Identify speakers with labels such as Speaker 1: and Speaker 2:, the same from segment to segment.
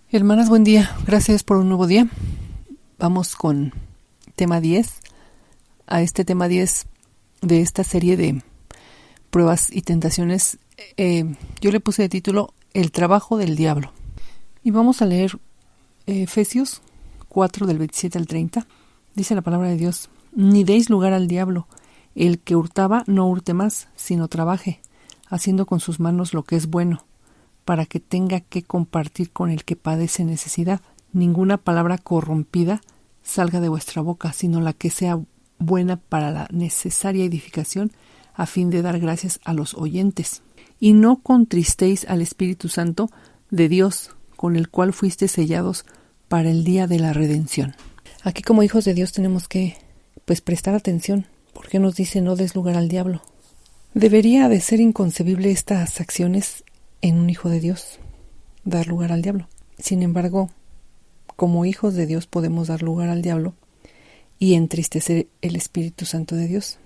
Speaker 1: Hermanas, buen día. Gracias por un nuevo día. Vamos con tema 10. A este tema 10 de esta serie de pruebas y tentaciones, yo le puse de título El trabajo del diablo. Y vamos a leer Efesios 4 del 27 al 30. Dice la palabra de Dios: Ni deis lugar al diablo. El que hurtaba no hurte más, sino trabaje, haciendo con sus manos lo que es bueno, para que tenga que compartir con el que padece necesidad. Ninguna palabra corrompida salga de vuestra boca, sino la que sea buena para la necesaria edificación, a fin de dar gracias a los oyentes. Y no contristéis al Espíritu Santo de Dios, con el cual fuisteis sellados para el día de la redención. Aquí, como hijos de Dios, tenemos que prestar atención, porque nos dice: no des lugar al diablo. Debería de ser inconcebible estas acciones en un hijo de Dios, dar lugar al diablo. Sin embargo, como hijos de Dios podemos dar lugar al diablo y entristecer el Espíritu Santo de Dios.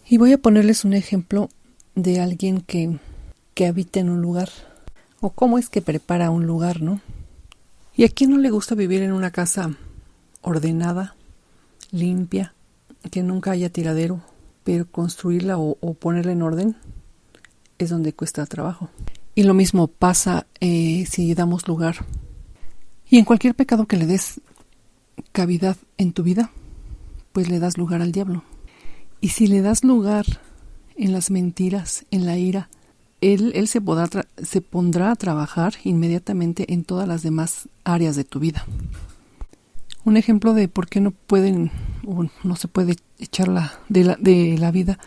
Speaker 1: Y voy a ponerles un ejemplo de alguien que habita en un lugar, o cómo es que prepara un lugar, ¿no? ¿Y a quién no le gusta vivir en una casa ordenada, limpia, que nunca haya tiradero? Pero construirla o ponerla en orden es donde cuesta trabajo. Y lo mismo pasa si damos lugar. Y en cualquier pecado que le des cavidad en tu vida, pues le das lugar al diablo. Y si le das lugar en las mentiras, en la ira, él se pondrá a trabajar inmediatamente en todas las demás áreas de tu vida. Un ejemplo de por qué no pueden o no se puede echar de la vida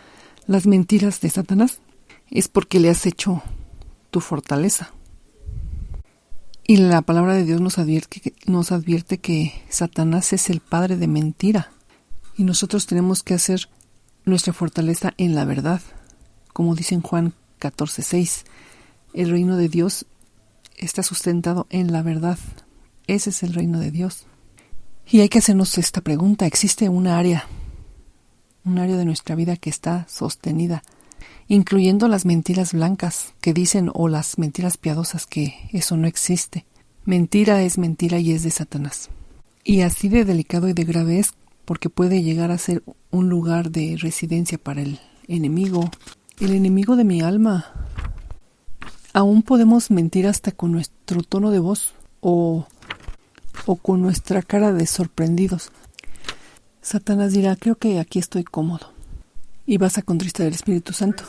Speaker 1: las mentiras de Satanás es porque le has hecho tu fortaleza. Y la palabra de Dios nos advierte que Satanás es el padre de mentira. Y nosotros tenemos que hacer nuestra fortaleza en la verdad. Como dice en Juan 14:6, el reino de Dios está sustentado en la verdad. Ese es el reino de Dios. Y hay que hacernos esta pregunta: ¿existe un área de nuestra vida que está sostenida, incluyendo las mentiras blancas que dicen, o las mentiras piadosas, que eso no existe? Mentira es mentira y es de Satanás. Y así de delicado y de grave es, porque puede llegar a ser un lugar de residencia para el enemigo de mi alma. Aún podemos mentir hasta con nuestro tono de voz o con nuestra cara de sorprendidos. Satanás dirá: creo que aquí estoy cómodo. Y vas a contristar al Espíritu Santo.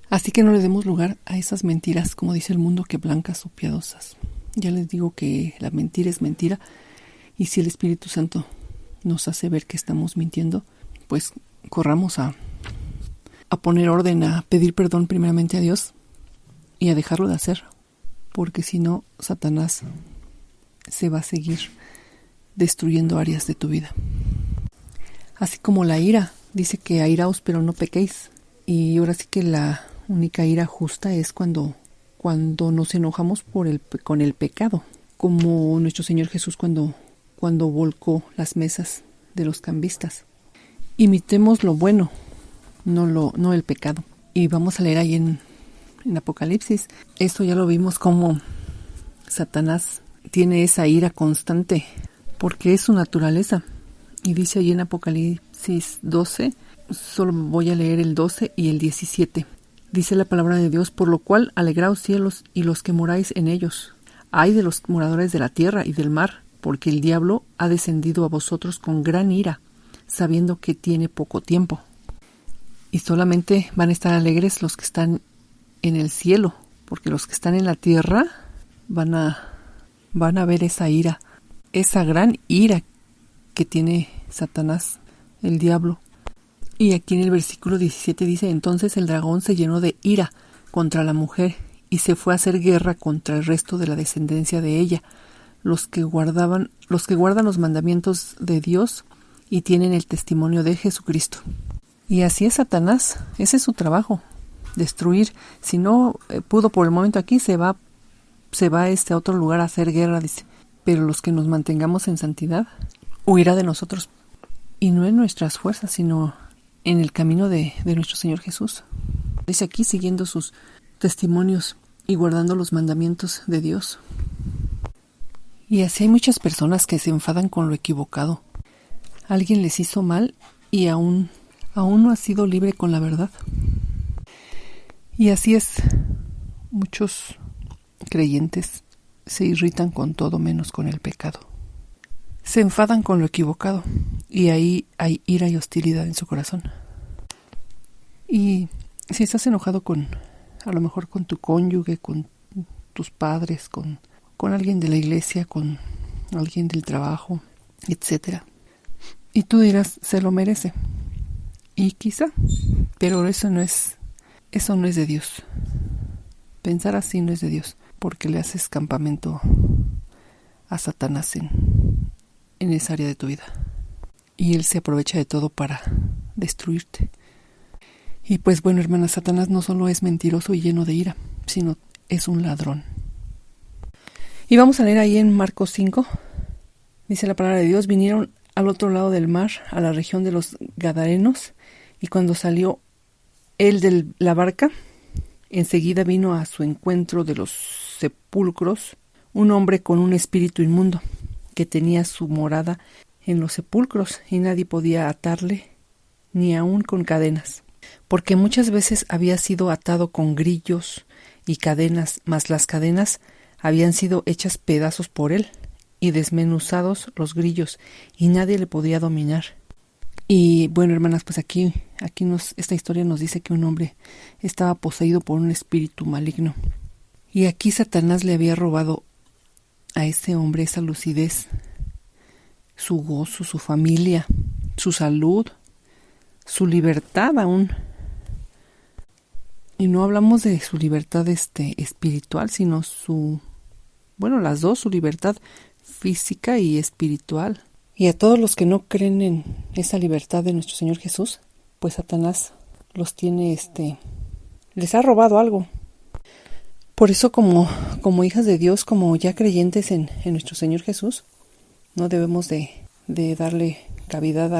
Speaker 1: Así que no le demos lugar a esas mentiras, como dice el mundo, que blancas o piadosas. Ya les digo que la mentira es mentira. Y si el Espíritu Santo nos hace ver que estamos mintiendo, pues corramos a poner orden, a pedir perdón primeramente a Dios y a dejarlo de hacer. Porque si no, Satanás se va a seguir destruyendo áreas de tu vida. Así como la ira, dice que airaos pero no pequéis. Y ahora sí que la única ira justa es cuando nos enojamos con el pecado, como nuestro Señor Jesús cuando volcó las mesas de los cambistas. Imitemos lo bueno, no el pecado. Y vamos a leer ahí en Apocalipsis. Esto ya lo vimos, como Satanás tiene esa ira constante, porque es su naturaleza. Y dice ahí en Apocalipsis 12, solo voy a leer el 12 y el 17. Dice la palabra de Dios: por lo cual alegraos cielos y los que moráis en ellos. Ay de los moradores de la tierra y del mar, porque el diablo ha descendido a vosotros con gran ira, sabiendo que tiene poco tiempo. Y solamente van a estar alegres los que están en el cielo, porque los que están en la tierra van a ver esa ira, esa gran ira que tiene Satanás, el diablo. Y aquí en el versículo 17 dice: entonces el dragón se llenó de ira contra la mujer y se fue a hacer guerra contra el resto de la descendencia de ella, los que guardan los mandamientos de Dios y tienen el testimonio de Jesucristo. Y así es Satanás, ese es su trabajo, destruir. Si no pudo por el momento aquí, se va a otro lugar a hacer guerra, dice. Pero los que nos mantengamos en santidad, huirá de nosotros. Y no en nuestras fuerzas, sino en el camino de nuestro Señor Jesús. Dice aquí: siguiendo sus testimonios y guardando los mandamientos de Dios. Y así hay muchas personas que se enfadan con lo equivocado. Alguien les hizo mal y aún no ha sido libre con la verdad. Y así es, muchos creyentes se irritan con todo menos con el pecado. Se enfadan con lo equivocado y ahí hay ira y hostilidad en su corazón. Y si estás enojado a lo mejor con tu cónyuge, con tus padres, con alguien de la iglesia, con alguien del trabajo, etcétera, y tú dirás, se lo merece. Y quizá, pero eso no es de Dios. Pensar así no es de Dios, porque le haces campamento a Satanás en esa área de tu vida. Y él se aprovecha de todo para destruirte. Y pues bueno, hermanas, Satanás no solo es mentiroso y lleno de ira, sino es un ladrón. Y vamos a leer ahí en Marcos 5. Dice la palabra de Dios: vinieron al otro lado del mar, a la región de los Gadarenos, y cuando salió él de la barca, enseguida vino a su encuentro de los sepulcros un hombre con un espíritu inmundo, que tenía su morada en los sepulcros, y nadie podía atarle, ni aun con cadenas, porque muchas veces había sido atado con grillos y cadenas, mas las cadenas habían sido hechas pedazos por él, y desmenuzados los grillos, y nadie le podía dominar. Y bueno, hermanas, pues aquí esta historia nos dice que un hombre estaba poseído por un espíritu maligno. Y aquí Satanás le había robado a ese hombre esa lucidez, su gozo, su familia, su salud, su libertad aún. Y no hablamos de su libertad espiritual, sino las dos, su libertad física y espiritual. Y a todos los que no creen en esa libertad de nuestro Señor Jesús, pues Satanás los tiene, les ha robado algo. Por eso como hijas de Dios, como ya creyentes en nuestro Señor Jesús, no debemos de darle cavidad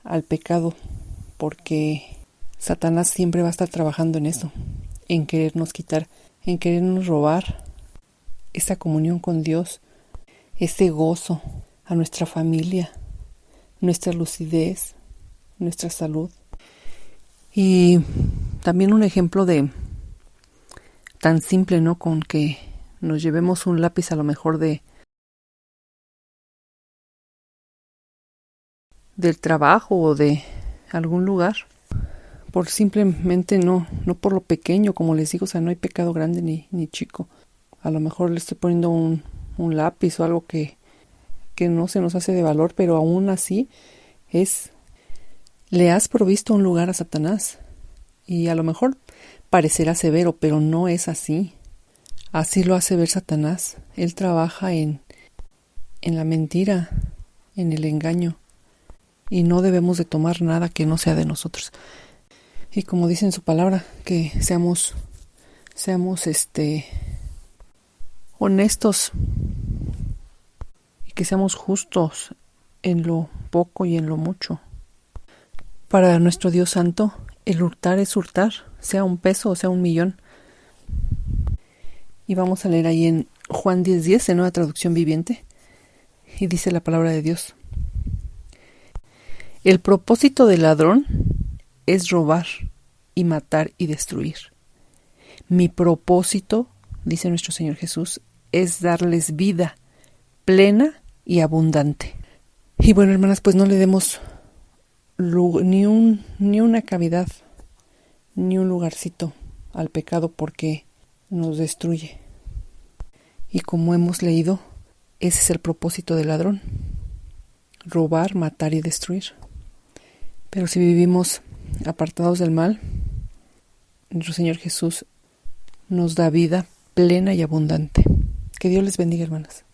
Speaker 1: al pecado, porque Satanás siempre va a estar trabajando en eso, en querernos quitar, en querernos robar esa comunión con Dios, ese gozo a nuestra familia, nuestra lucidez, nuestra salud. Y también un ejemplo de tan simple, ¿no? Con que nos llevemos un lápiz a lo mejor del trabajo o de algún lugar, por simplemente no por lo pequeño, como les digo, o sea, no hay pecado grande ni chico. A lo mejor le estoy poniendo un lápiz o algo que no se nos hace de valor, pero aún así le has provisto un lugar a Satanás. Y a lo mejor parecerá severo, pero no es así. Así lo hace ver Satanás. Él trabaja en la mentira, en el engaño, y no debemos de tomar nada que no sea de nosotros. Y como dice en su palabra, que seamos honestos, que seamos justos en lo poco y en lo mucho. Para nuestro Dios Santo, el hurtar es hurtar, sea un peso o sea un millón. Y vamos a leer ahí en Juan 10:10, en Nueva Traducción Viviente, y dice la palabra de Dios: el propósito del ladrón es robar y matar y destruir. Mi propósito, dice nuestro Señor Jesús, es darles vida plena y abundante. Y bueno, hermanas, pues no le demos ni una cavidad, ni un lugarcito al pecado, porque nos destruye. Y como hemos leído, ese es el propósito del ladrón: robar, matar y destruir. Pero si vivimos apartados del mal, nuestro Señor Jesús nos da vida plena y abundante. Que Dios les bendiga, hermanas.